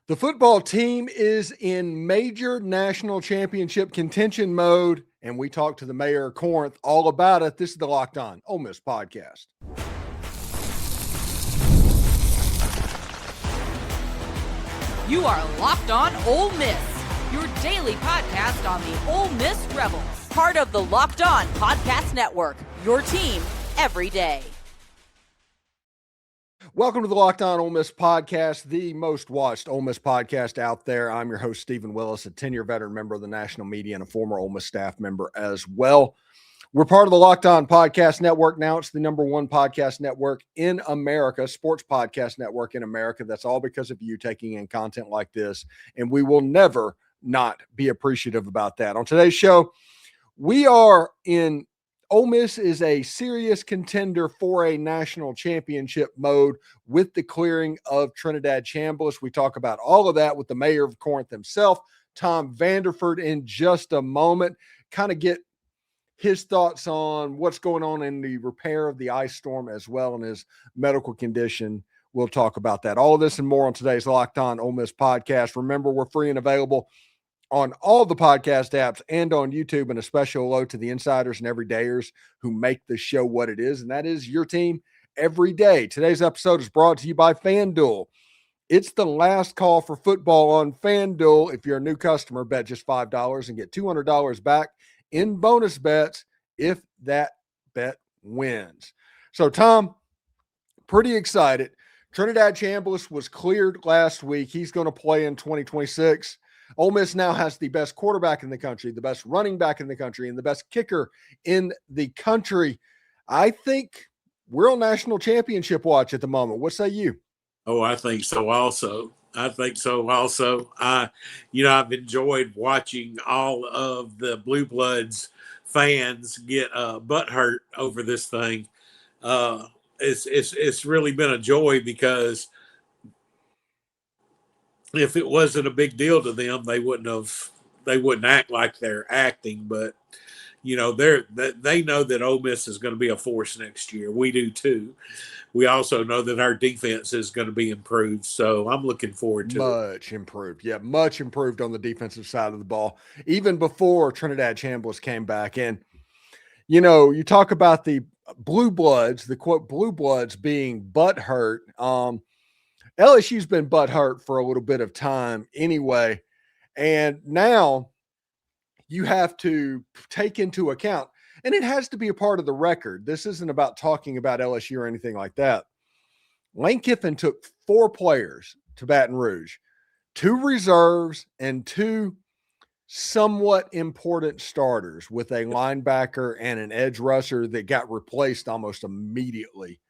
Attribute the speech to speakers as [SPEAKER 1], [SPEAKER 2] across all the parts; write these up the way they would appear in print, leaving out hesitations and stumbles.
[SPEAKER 1] The football team is in major national championship contention mode, and we talked to the mayor of Corinth all about it. This is the Locked On Ole Miss podcast.
[SPEAKER 2] You are Locked On Ole Miss, your daily podcast on the Ole Miss Rebels, part of the Locked On Podcast Network, your team every day.
[SPEAKER 1] Welcome to the Locked On Ole Miss podcast, the most watched Ole Miss podcast out there. I'm your host, Stephen Willis, a 10-year veteran member of the national media and a former Ole Miss staff member as well. We're part of the Locked On Podcast Network now. It's the number one podcast network in America, sports podcast network in America. That's all because of you taking in content like this, and we will never not be appreciative about that. On today's show, we are in Ole Miss is a serious contender for a national championship mode with the clearing of Trinidad Chambliss. We talk about all of that with the mayor of Corinth himself, Tom Vanderford, in just a moment. Kind of get his thoughts on what's going on in the repair of the ice storm as well and his medical condition. We'll talk about that. All of this and more on today's Locked On Ole Miss podcast. Remember, we're free and available on all the podcast apps and on YouTube, and a special hello to the insiders and everydayers who make the show what it is, and that is your team every day. Today's episode is brought to you by FanDuel. It's the last call for football on FanDuel. If you're a new customer, bet just $5 and get $200 back in bonus bets if that bet wins. So, Tom, pretty excited. Trinidad Chambliss was cleared last week. He's going to play in 2026. Ole Miss now has the best quarterback in the country, the best running back in the country, and the best kicker in the country. I think we're on national championship watch at the moment. What say you?
[SPEAKER 3] Oh, I think so also. I've enjoyed watching all of the Blue Bloods fans get butt hurt over this thing. It's really been a joy because if it wasn't a big deal to them, they wouldn't act like they're acting. But you know, they know that Ole Miss is going to be a force next year. We do too. We also know that our defense is going to be improved. So I'm looking forward to it.
[SPEAKER 1] Much improved. Yeah, much improved on the defensive side of the ball, even before Trinidad Chambliss came back. And, you know, you talk about the Blue Bloods, the quote Blue Bloods being butthurt. LSU's been butthurt for a little bit of time anyway. And now you have to take into account, and it has to be a part of the record. This isn't about talking about LSU or anything like that. Lane Kiffin took 4 players to Baton Rouge, 2 reserves and 2 somewhat important starters with a linebacker and an edge rusher that got replaced almost immediately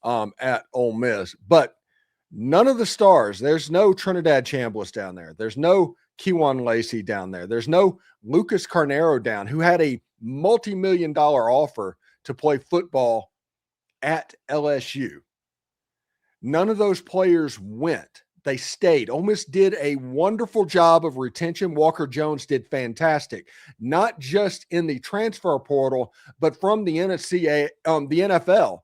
[SPEAKER 1] at Ole Miss. But none of the stars, there's no Trinidad Chambliss down there. There's no Kewan Lacey down there. There's no Lucas Carnero down, who had a multi-million-dollar offer to play football at LSU. None of those players went. They stayed. Ole Miss did a wonderful job of retention. Walker Jones did fantastic, not just in the transfer portal, but from the NFL.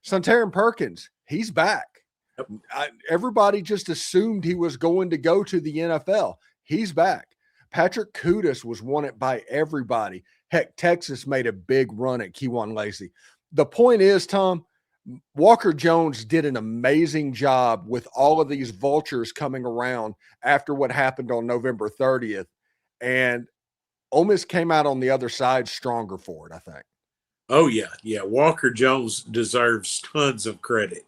[SPEAKER 1] Sontaran Perkins, he's back. Everybody just assumed he was going to go to the NFL. He's back. Patrick Kudas was wanted by everybody. Heck, Texas made a big run at Kewan Lacey. The point is, Tom, Walker Jones did an amazing job with all of these vultures coming around after what happened on November 30th. And Ole Miss came out on the other side stronger for it, I think.
[SPEAKER 3] Oh, yeah. Yeah. Walker Jones deserves tons of credit.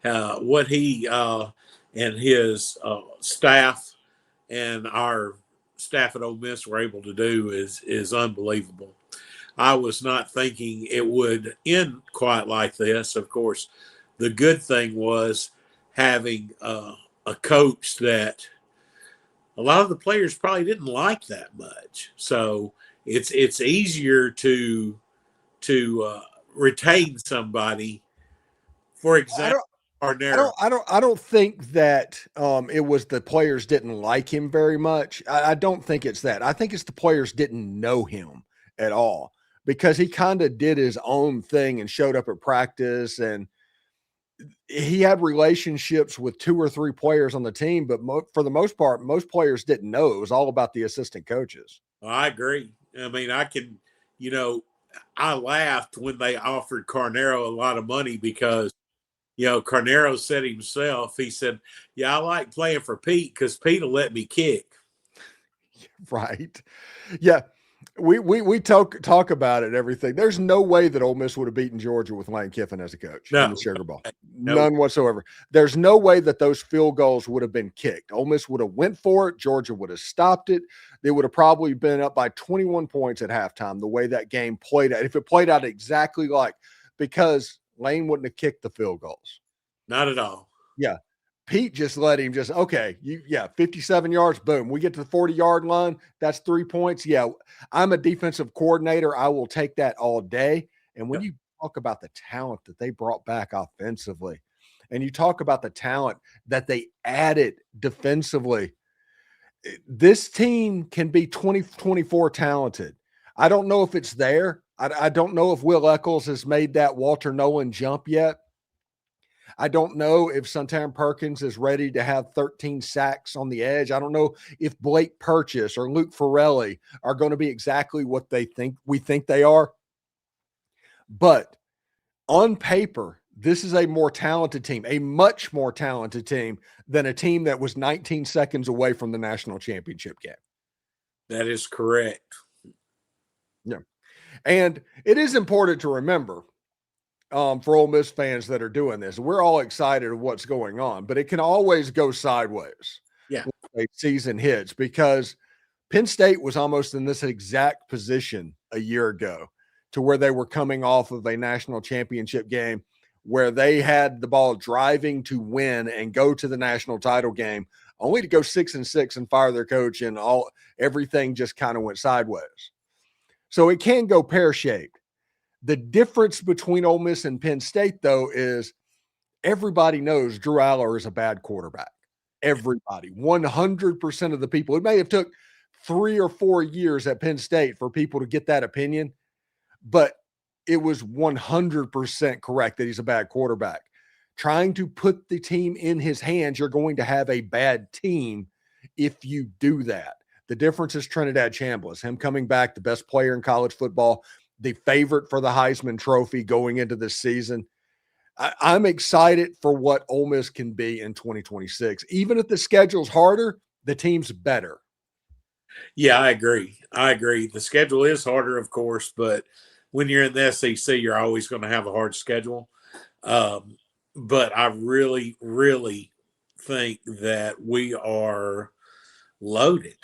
[SPEAKER 3] What he and his staff and our staff at Ole Miss were able to do is unbelievable. I was not thinking it would end quite like this. Of course, the good thing was having a coach that a lot of the players probably didn't like that much. So it's easier to retain somebody. For example,
[SPEAKER 1] I don't think that it was the players didn't like him very much. I don't think it's that. I think it's the players didn't know him at all, because he kind of did his own thing and showed up at practice, and he had relationships with 2 or 3 players on the team, but for the most part, most players didn't know. It was all about the assistant coaches.
[SPEAKER 3] I agree. I mean, I laughed when they offered Carnero a lot of money because, Carnero said himself, he said, yeah, I like playing for Pete because Pete will let me kick.
[SPEAKER 1] Right. Yeah. We talk about it, everything. There's no way that Ole Miss would have beaten Georgia with Lane Kiffin as a coach in the Sugar Bowl. None whatsoever. There's no way that those field goals would have been kicked. Ole Miss would have went for it. Georgia would have stopped it. They would have probably been up by 21 points at halftime, the way that game played out. If it played out exactly because Lane wouldn't have kicked the field goals.
[SPEAKER 3] Not at all.
[SPEAKER 1] Yeah. Pete just let him 57 yards, boom. We get to the 40-yard line. That's 3 points. Yeah, I'm a defensive coordinator. I will take that all day. And when you talk about the talent that they brought back offensively, and you talk about the talent that they added defensively, this team can be 2024 talented. I don't know if it's there. I don't know if Will Eccles has made that Walter Nolan jump yet. I don't know if Suntarine Perkins is ready to have 13 sacks on the edge. I don't know if Blake Purchase or Luke Farrelly are going to be exactly what we think they are. But on paper, this is a more talented team, a much more talented team than a team that was 19 seconds away from the national championship game.
[SPEAKER 3] That is correct.
[SPEAKER 1] Yeah. And it is important to remember, for Ole Miss fans that are doing this, we're all excited of what's going on, but it can always go sideways.
[SPEAKER 3] Yeah.
[SPEAKER 1] When a season hits, because Penn State was almost in this exact position a year ago, to where they were coming off of a national championship game where they had the ball driving to win and go to the national title game, only to go 6-6 and fire their coach, and everything just kind of went sideways. So it can go pear-shaped. The difference between Ole Miss and Penn State, though, is everybody knows Drew Aller is a bad quarterback. Everybody, 100% of the people. It may have took 3 or 4 years at Penn State for people to get that opinion, but it was 100% correct that he's a bad quarterback. Trying to put the team in his hands, you're going to have a bad team if you do that. The difference is Trinidad Chambliss, him coming back, the best player in college football, the favorite for the Heisman Trophy going into this season. I'm excited for what Ole Miss can be in 2026. Even if the schedule's harder, the team's better.
[SPEAKER 3] Yeah, I agree. The schedule is harder, of course, but when you're in the SEC, you're always going to have a hard schedule. But I really, really think that we are loaded.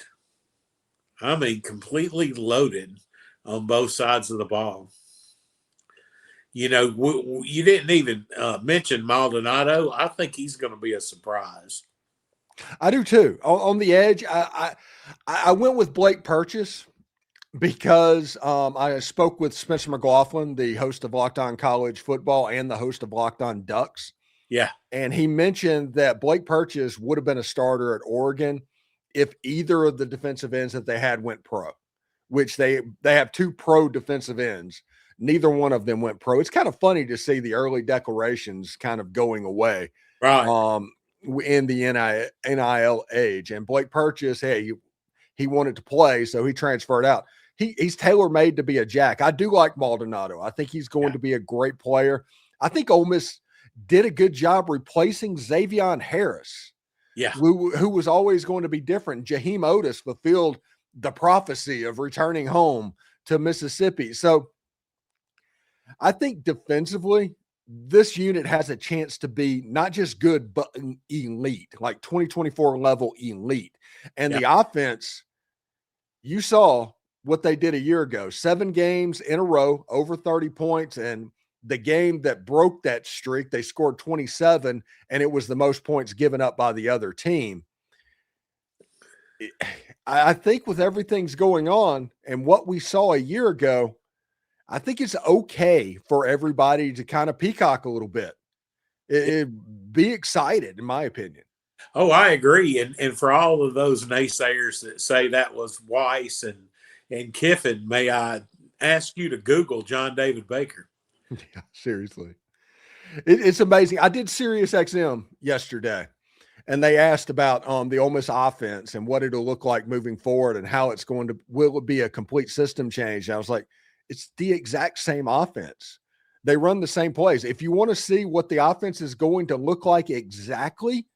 [SPEAKER 3] I mean, completely loaded on both sides of the ball. You didn't even mention Maldonado. I think he's going to be a surprise.
[SPEAKER 1] I do too. On the edge, I went with Blake Purchase because I spoke with Spencer McLaughlin, the host of Locked On College Football and the host of Locked On Ducks.
[SPEAKER 3] Yeah.
[SPEAKER 1] And he mentioned that Blake Purchase would have been a starter at Oregon if either of the defensive ends that they had went pro, which they have 2 pro defensive ends. Neither one of them went pro. It's kind of funny to see the early declarations kind of going away,
[SPEAKER 3] right?
[SPEAKER 1] In the NIL age. And Blake Purchase, hey, he wanted to play, so he transferred out. He's tailor-made to be a jack. I do like Maldonado. I think he's going to be a great player. I think Ole Miss did a good job replacing Xavion Harris, who was always going to be different. Jaheim Oatis fulfilled the prophecy of returning home to Mississippi. So I think defensively, this unit has a chance to be not just good, but elite, like 2024 level elite. And the offense, you saw what they did a year ago, 7 games in a row, over 30 points. And the game that broke that streak, they scored 27, and it was the most points given up by the other team. I think with everything's going on and what we saw a year ago, I think it's okay for everybody to kind of peacock a little bit. Be excited, in my opinion.
[SPEAKER 3] Oh, I agree. And for all of those naysayers that say that was Weiss and Kiffin, may I ask you to Google John David Baker?
[SPEAKER 1] Yeah, seriously. It's amazing. I did Sirius XM yesterday, and they asked about the Ole Miss offense and what it'll look like moving forward and how it's going to, will it be a complete system change? And I was like, it's the exact same offense. They run the same plays. If you want to see what the offense is going to look like exactly,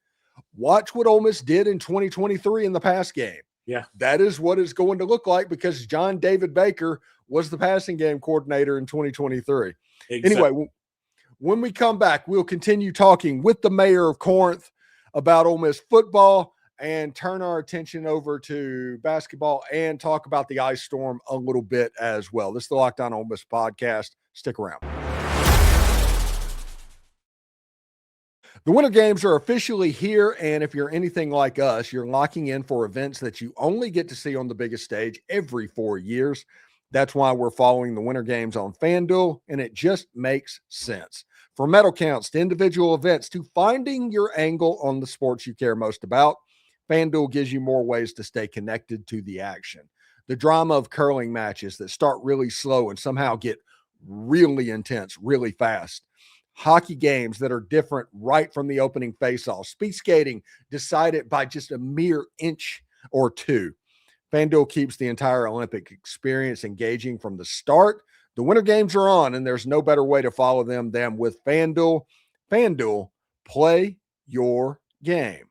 [SPEAKER 1] watch what Ole Miss did in 2023 in the pass game.
[SPEAKER 3] Yeah.
[SPEAKER 1] That is what it's going to look like because John David Baker was the passing game coordinator in 2023.
[SPEAKER 3] Exactly.
[SPEAKER 1] Anyway, when we come back, we'll continue talking with the mayor of Corinth about Ole Miss football and turn our attention over to basketball and talk about the ice storm a little bit as well. This is the Locked On Ole Miss podcast. Stick around. The Winter Games are officially here, and if you're anything like us, you're locking in for events that you only get to see on the biggest stage every 4 years. That's why we're following the Winter Games on FanDuel, and it just makes sense. From medal counts to individual events to finding your angle on the sports you care most about, FanDuel gives you more ways to stay connected to the action. The drama of curling matches that start really slow and somehow get really intense really fast. Hockey games that are different right from the opening faceoff. Speed skating decided by just a mere inch or two. FanDuel keeps the entire Olympic experience engaging from the start. The Winter Games are on, and there's no better way to follow them than with FanDuel. FanDuel, play your game.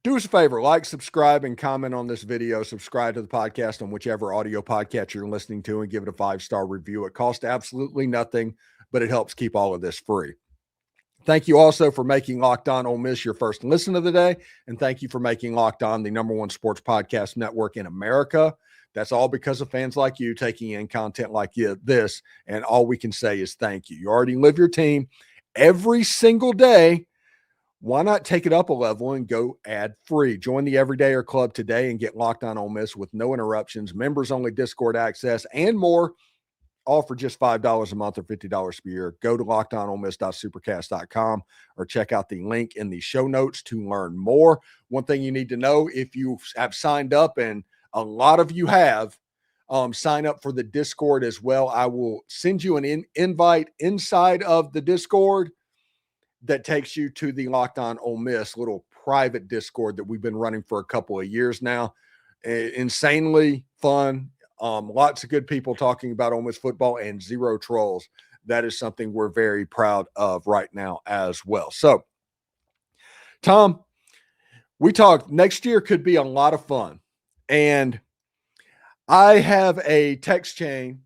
[SPEAKER 1] Do us a favor, like, subscribe, and comment on this video. Subscribe to the podcast on whichever audio podcast you're listening to and give it a 5-star review. It costs absolutely nothing, but it helps keep all of this free. Thank you also for making Locked On Ole Miss your first listen of the day, and thank you for making Locked On the #1 sports podcast network in America. That's all because of fans like you taking in content like this, and all we can say is thank you. You already live your team every single day. Why not take it up a level and go ad-free? Join the Everydayer Club today and get Locked On Ole Miss with no interruptions, members-only Discord access, and more, all for just $5 a month or $50 per year. Go to lockedonolemist.supercast.com or check out the link in the show notes to learn more. One thing you need to know, if you have signed up, and a lot of you have, sign up for the Discord as well. I will send you an invite inside of the Discord that takes you to the Locked On Ole Miss little private Discord that we've been running for a couple of years now. Insanely fun. Lots of good people talking about Ole Miss football and zero trolls. That is something we're very proud of right now as well. So, Tom, we talked next year could be a lot of fun. And I have a text chain,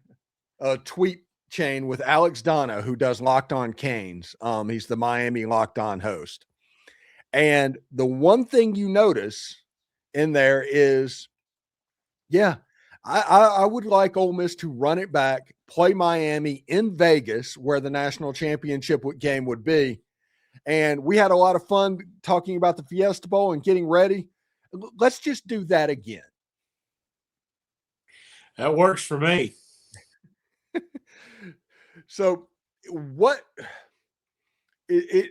[SPEAKER 1] a tweet chain with Alex Donna, who does Locked On Canes. He's the Miami Locked On host. And the one thing you notice in there is, I would like Ole Miss to run it back, play Miami in Vegas, where the national championship game would be. And we had a lot of fun talking about the Fiesta Bowl and getting ready. Let's just do that again.
[SPEAKER 3] That works for me.
[SPEAKER 1] So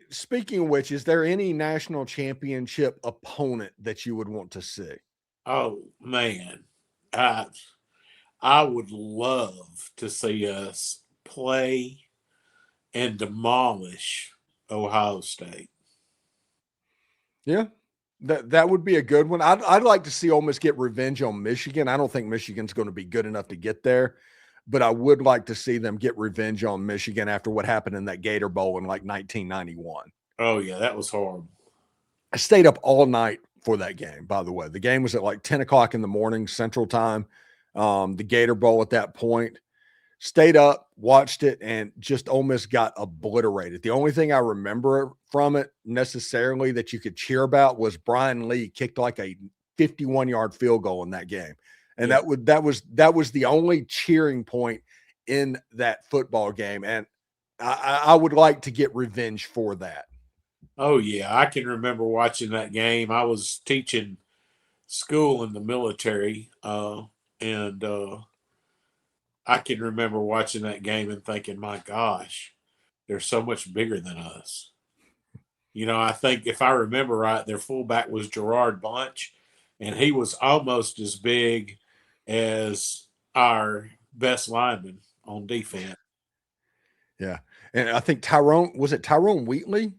[SPEAKER 1] speaking of which, is there any national championship opponent that you would want to see?
[SPEAKER 3] Oh, man. I would love to see us play and demolish Ohio State.
[SPEAKER 1] Yeah, that would be a good one. I'd like to see Ole Miss get revenge on Michigan. I don't think Michigan's going to be good enough to get there, but I would like to see them get revenge on Michigan after what happened in that Gator Bowl in like 1991.
[SPEAKER 3] Oh, yeah, that was horrible.
[SPEAKER 1] I stayed up all night for that game, by the way. The game was at like 10 o'clock in the morning Central Time. The Gator Bowl at that point. Stayed up, watched it, and just Ole Miss got obliterated. The only thing I remember from it necessarily that you could cheer about was Brian Lee kicked like a 51-yard field goal in that game. And
[SPEAKER 3] yeah.
[SPEAKER 1] that was the only cheering point in that football game. And I would like to get revenge for that.
[SPEAKER 3] Oh, yeah. I can remember watching that game. I was teaching school in the military, and I can remember watching that game and thinking, my gosh, they're so much bigger than us. You know, I think if I remember right, their fullback was Gerard Bunch, and he was almost as big as our best lineman, on defense.
[SPEAKER 1] Yeah. And I think Tyrone Wheatley?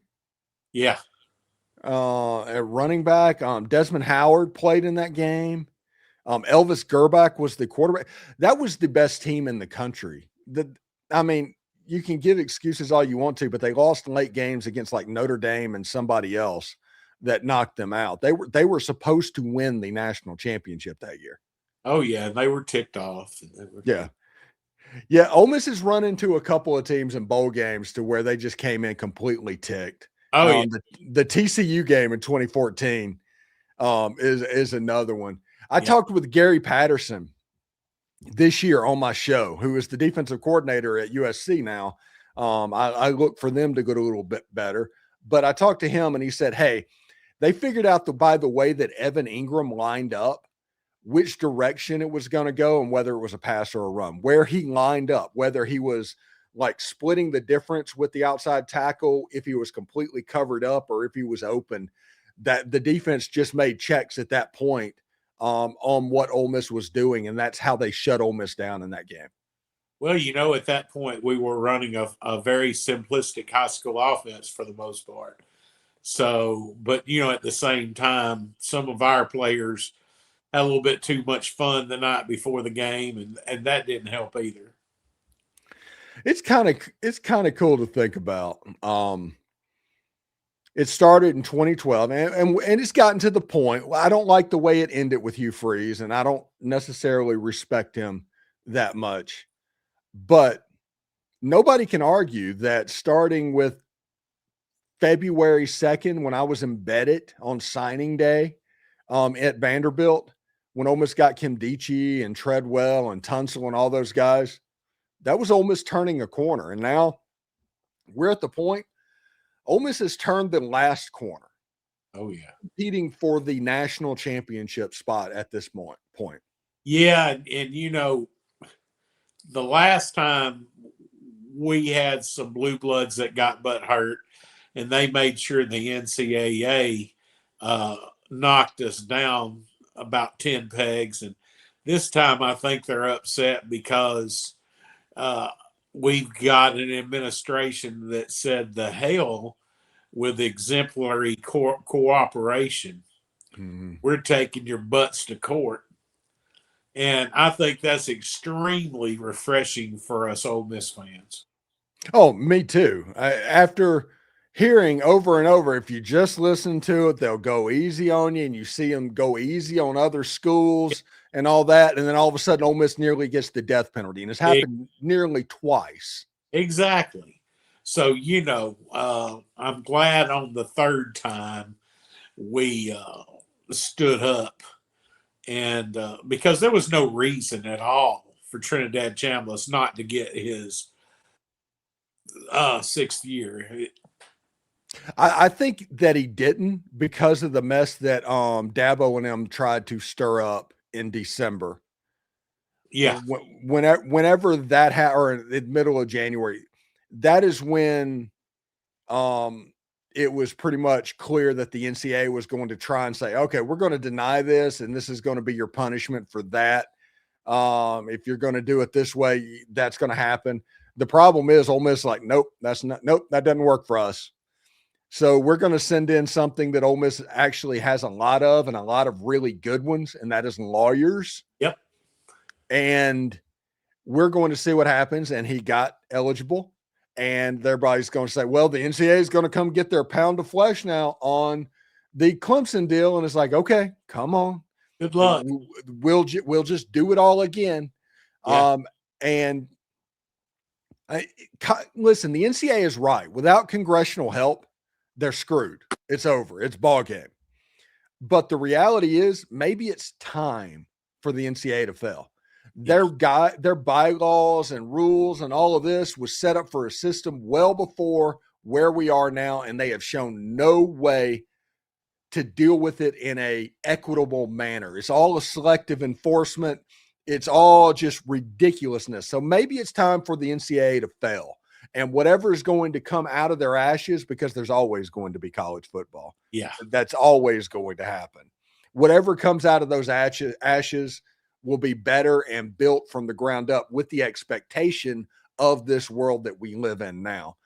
[SPEAKER 3] Yeah.
[SPEAKER 1] At running back. Desmond Howard played in that game. Elvis Gerback was the quarterback. That was the best team in the country. You can give excuses all you want to, but they lost late games against like Notre Dame and somebody else that knocked them out. They were supposed to win the national championship that year.
[SPEAKER 3] Oh yeah, they were ticked off.
[SPEAKER 1] Yeah. Yeah, Ole Miss has run into a couple of teams in bowl games to where they just came in completely ticked.
[SPEAKER 3] Oh yeah.
[SPEAKER 1] The TCU game in 2014 is another one. I talked with Gary Patterson this year on my show, who is the defensive coordinator at USC now. I look for them to go a little bit better, but I talked to him and he said, hey, they figured out by the way that Evan Ingram lined up, which direction it was going to go and whether it was a pass or a run, where he lined up, whether he was like splitting the difference with the outside tackle, if he was completely covered up or if he was open, that the defense just made checks at that point on what Ole Miss was doing. And that's how they shut Ole Miss down in that game.
[SPEAKER 3] Well, at that point we were running a very simplistic high school offense for the most part. So, but, at the same time, some of our players had a little bit too much fun the night before the game, and that didn't help either.
[SPEAKER 1] It's kind of cool to think about. It started in 2012, and it's gotten to the point. I don't like the way it ended with Hugh Freeze, and I don't necessarily respect him that much. But nobody can argue that starting with February 2nd, when I was embedded on signing day at Vanderbilt, when Ole Miss got Kim Dichie and Treadwell and Tunsil and all those guys, that was Ole Miss turning a corner. And now we're at the point, Ole Miss has turned the last corner.
[SPEAKER 3] Oh, yeah.
[SPEAKER 1] Competing for the national championship spot at this point.
[SPEAKER 3] Yeah, and the last time we had some blue bloods that got butt hurt, and they made sure the NCAA knocked us down about 10 pegs. And this time I think they're upset because we've got an administration that said the hell with exemplary cooperation.
[SPEAKER 1] Mm-hmm.
[SPEAKER 3] We're taking your butts to court. And I think that's extremely refreshing for us Ole Miss fans.
[SPEAKER 1] Oh, me too. After hearing over and over, if you just listen to it, they'll go easy on you, and you see them go easy on other schools and all that. And then all of a sudden, Ole Miss nearly gets the death penalty. And it's happened nearly twice.
[SPEAKER 3] Exactly. So, I'm glad on the third time we stood up. And because there was no reason at all for Trinidad Chambliss not to get his sixth year.
[SPEAKER 1] I think that he didn't because of the mess that Dabo and them tried to stir up in December.
[SPEAKER 3] Yeah.
[SPEAKER 1] Whenever that or in the middle of January, that is when it was pretty much clear that the NCAA was going to try and say, okay, we're going to deny this, and this is going to be your punishment for that. If you're going to do it this way, that's going to happen. The problem is Ole Miss like, nope, that doesn't work for us. So we're going to send in something that Ole Miss actually has a lot of, and a lot of really good ones, and that is lawyers.
[SPEAKER 3] Yep.
[SPEAKER 1] And we're going to see what happens. And he got eligible. And everybody's going to say, well, the NCAA is going to come get their pound of flesh now on the Clemson deal. And it's like, okay, come on.
[SPEAKER 3] Good luck.
[SPEAKER 1] We'll just do it all again.
[SPEAKER 3] Yeah.
[SPEAKER 1] Listen, the NCAA is right. Without congressional help, they're screwed. It's over. It's ball game. But the reality is maybe it's time for the NCAA to fail. Their bylaws and rules and all of this was set up for a system well before where we are now, and they have shown no way to deal with it in a equitable manner. It's all a selective enforcement. It's all just ridiculousness. So maybe it's time for the NCAA to fail, and whatever is going to come out of their ashes, because there's always going to be college football.
[SPEAKER 3] Yeah.
[SPEAKER 1] That's always going to happen. Whatever comes out of those ashes will be better and built from the ground up with the expectation of this world that we live in now.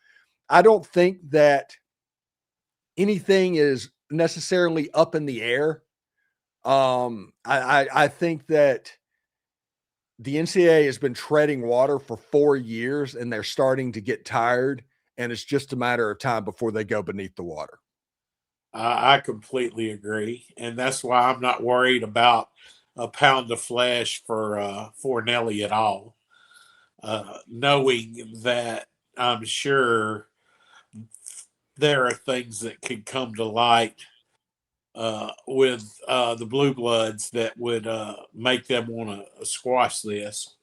[SPEAKER 1] I don't think that anything is necessarily up in the air. I think that the NCAA has been treading water for 4 years and they're starting to get tired, and it's just a matter of time before they go beneath the water.
[SPEAKER 3] I completely agree, and that's why I'm not worried about a pound of flesh for Nelly at all. Knowing that I'm sure there are things that could come to light with the Blue Bloods that would make them want to squash this.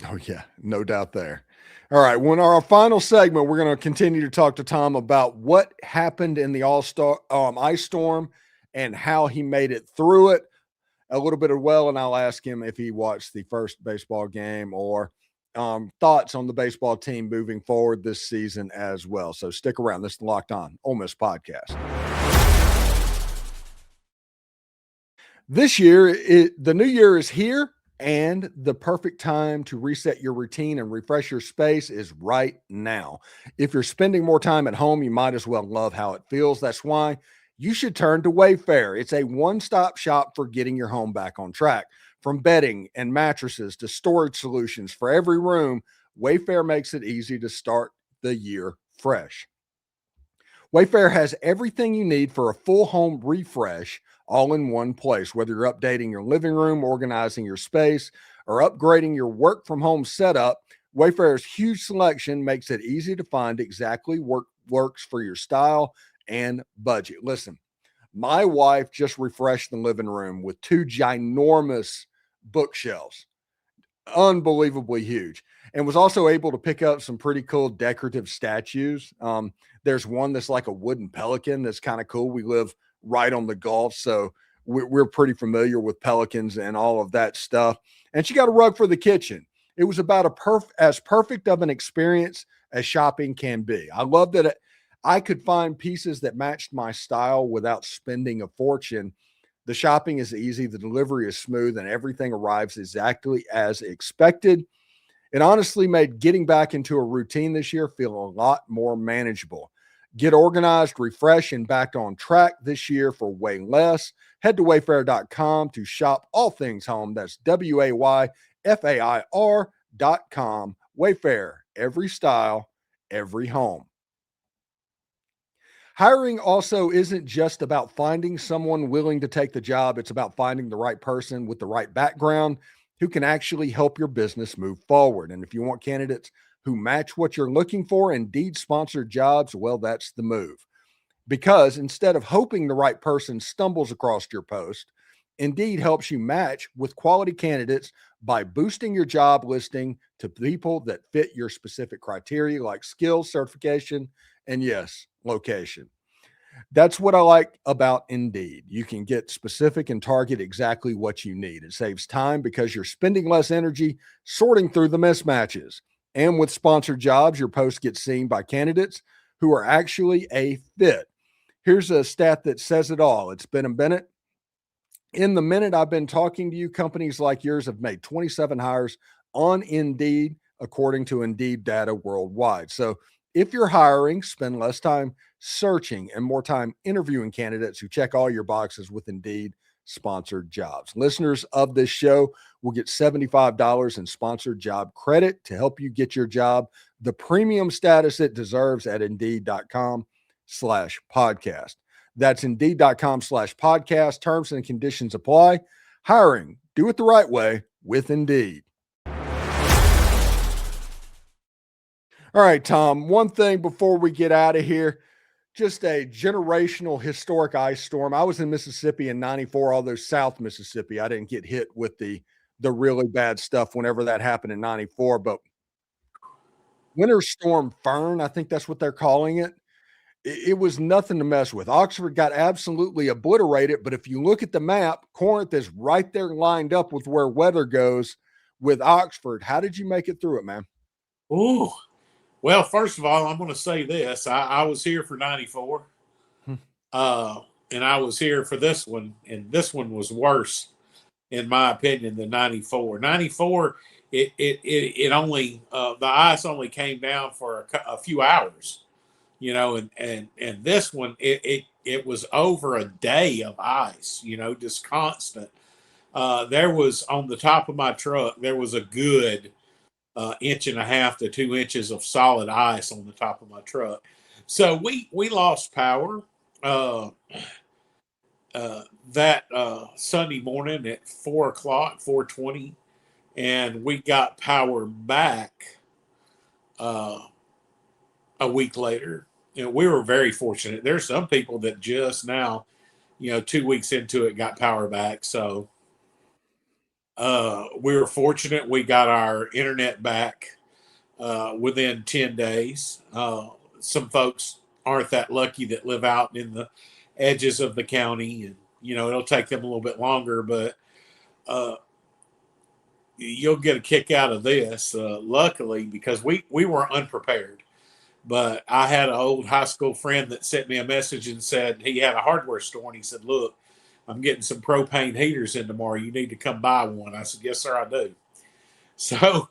[SPEAKER 1] Oh, yeah, no doubt there. All right, when our final segment, we're going to continue to talk to Tom about what happened in the All-Star Ice Storm and how he made it through it a little bit as well, and I'll ask him if he watched the first baseball game or thoughts on the baseball team moving forward this season as well. So stick around. This is the Locked On Ole Miss podcast. This year, the new year is here, and the perfect time to reset your routine and refresh your space is right now. If you're spending more time at home, you might as well love how it feels. That's why you should turn to Wayfair. It's a one-stop shop for getting your home back on track. From bedding and mattresses to storage solutions for every room, Wayfair makes it easy to start the year fresh. Wayfair has everything you need for a full home refresh all in one place. Whether you're updating your living room, organizing your space, or upgrading your work from home setup, Wayfair's huge selection makes it easy to find exactly what works for your style and budget. Listen, my wife just refreshed the living room with 2 ginormous bookshelves, unbelievably huge, and was also able to pick up some pretty cool decorative statues. There's one that's like a wooden pelican that's kind of cool. We live right on the Gulf, so we're pretty familiar with pelicans and all of that stuff. And she got a rug for the kitchen. It was about as perfect of an experience as shopping can be. I love that I could find pieces that matched my style without spending a fortune. The shopping is easy, the delivery is smooth, and everything arrives exactly as expected. It honestly made getting back into a routine this year feel a lot more manageable. Get organized, refresh, and back on track this year for way less. Head to wayfair.com to shop all things home. That's WAYFAIR.com. Wayfair, every style, every home. Hiring also isn't just about finding someone willing to take the job. It's about finding the right person with the right background who can actually help your business move forward. And if you want candidates who match what you're looking for, Indeed sponsored jobs, well, that's the move. Because instead of hoping the right person stumbles across your post, Indeed helps you match with quality candidates by boosting your job listing to people that fit your specific criteria like skills, certification, and yes, location. That's what I like about Indeed. You can get specific and target exactly what you need. It saves time because you're spending less energy sorting through the mismatches. And with sponsored jobs, your post gets seen by candidates who are actually a fit. Here's a stat that says it all. It's Ben and Bennett. In the minute I've been talking to you, companies like yours have made 27 hires on Indeed, according to Indeed data worldwide. So if you're hiring, spend less time searching and more time interviewing candidates who check all your boxes with Indeed sponsored jobs. Listeners of this show will get $75 in sponsored job credit to help you get your job the premium status it deserves at Indeed.com/podcast. That's Indeed.com/podcast. Terms and conditions apply. Hiring, do it the right way with Indeed. All right, Tom, one thing before we get out of here, just a generational historic ice storm. I was in Mississippi in 94, although South Mississippi. I didn't get hit with the really bad stuff whenever that happened in 94, but Winter Storm Fern, I think that's what they're calling it. It was nothing to mess with. Oxford got absolutely obliterated, but if you look at the map, Corinth is right there lined up with where weather goes with Oxford. How did you make it through it, man?
[SPEAKER 3] Ooh. Well, first of all, I'm going to say this. I was here for 94, and I was here for this one, and this one was worse. in my opinion, than 94. 94, it only the ice only came down for a few hours, and this one it was over a day of ice, just constant. There was on the top of my truck, there was a good 1.5 to 2 inches of solid ice on the top of my truck. So we lost power that Sunday morning at 4:00, 4:20, and we got power back a week later. We were very fortunate. There's some people that just now, 2 weeks into it, got power back. So we were fortunate. We got our internet back within 10 days. Some folks aren't that lucky that live out in the edges of the county, and it'll take them a little bit longer, but you'll get a kick out of this, luckily, because we were unprepared. But I had an old high school friend that sent me a message and said he had a hardware store, and he said, "Look, I'm getting some propane heaters in tomorrow. You need to come buy one." I said, "Yes, sir, I do." So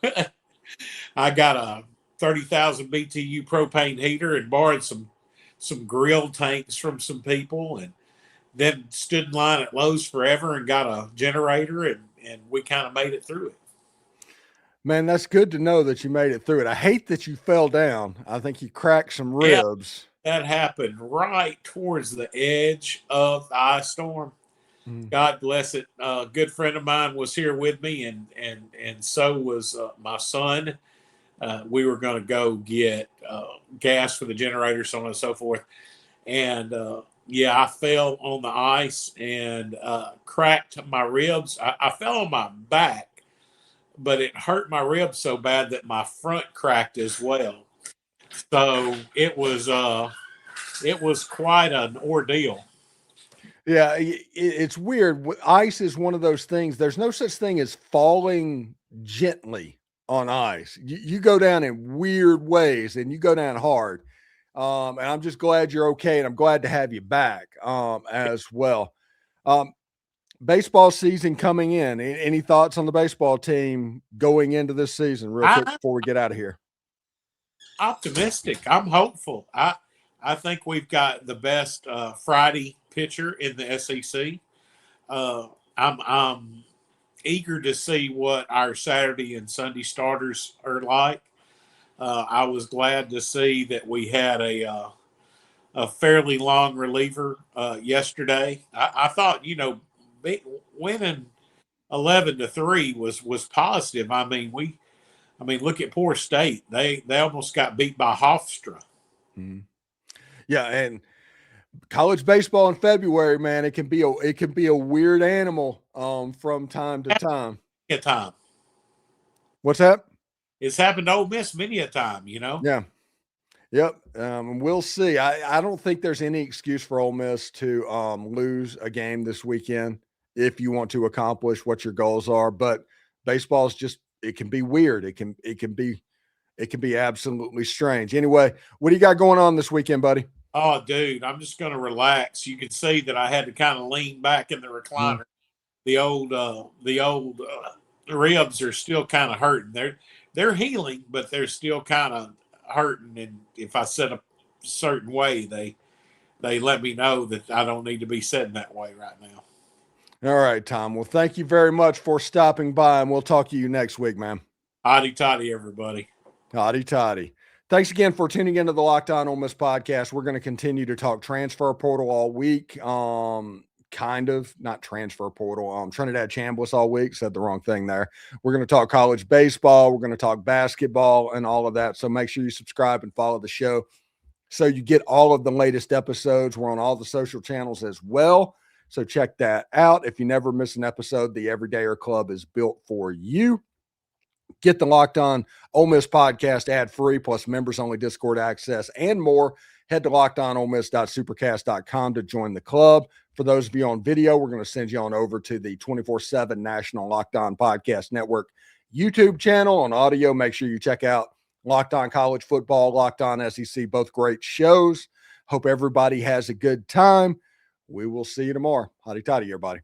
[SPEAKER 3] I got a 30,000 BTU propane heater and borrowed some grill tanks from some people, and then stood in line at Lowe's forever and got a generator, and we kind of made it through it.
[SPEAKER 1] Man, that's good to know that you made it through it. I hate that you fell down. I think you cracked some ribs.
[SPEAKER 3] Yeah, that happened right towards the edge of the ice storm. God bless it. A good friend of mine was here with me, and so was my son. We were going to go get gas for the generator, so on and so forth. And I fell on the ice and cracked my ribs. I fell on my back, but it hurt my ribs so bad that my front cracked as well. So it was quite an ordeal.
[SPEAKER 1] Yeah, it's weird. Ice is one of those things. There's no such thing as falling gently on ice. You go down in weird ways, and you go down hard. And I'm just glad you're okay, and I'm glad to have you back as well. Baseball season coming in. Any thoughts on the baseball team going into this season, real quick, before we get out of here?
[SPEAKER 3] Optimistic. I'm hopeful. I think we've got the best Friday pitcher in the SEC. I'm eager to see what our Saturday and Sunday starters are like. I was glad to see that we had a fairly long reliever yesterday. I thought, winning 11-3 was positive. I mean, look at poor State. They almost got beat by Hofstra.
[SPEAKER 1] Mm-hmm. Yeah, and college baseball in February, man, it can be a weird animal from time to time. What's that?
[SPEAKER 3] It's happened to Ole Miss many a time,
[SPEAKER 1] Yeah. Yep. We'll see. I don't think there's any excuse for Ole Miss to lose a game this weekend if you want to accomplish what your goals are. But baseball is just, it can be weird. It can be absolutely strange. Anyway, what do you got going on this weekend, buddy?
[SPEAKER 3] Oh, dude, I'm just going to relax. You can see that I had to kind of lean back in the recliner. The old ribs are still kind of hurting. They're healing, but they're still kind of hurting. And if I sit a certain way, they let me know that I don't need to be sitting that way right now.
[SPEAKER 1] All right, Tom. Well, thank you very much for stopping by, and we'll talk to you next week, man.
[SPEAKER 3] Hotty toddy, everybody.
[SPEAKER 1] Hotty toddy. Thanks again for tuning into the Locked On Ole Miss podcast. We're going to continue to talk transfer portal all week. Kind of, not transfer portal. Trinidad Chambliss all week. Said the wrong thing there. We're going to talk college baseball. We're going to talk basketball and all of that. So make sure you subscribe and follow the show so you get all of the latest episodes. We're on all the social channels as well. So check that out. If you never miss an episode, the Everydayer Club is built for you. Get the Locked On Ole Miss podcast ad-free, plus members-only Discord access and more. Head to lockedonolemiss.supercast.com to join the club. For those of you on video, we're going to send you on over to the 24/7 National Locked On Podcast Network YouTube channel. On audio, make sure you check out Locked On College Football, Locked On SEC, both great shows. Hope everybody has a good time. We will see you tomorrow. Hotty toddy, everybody.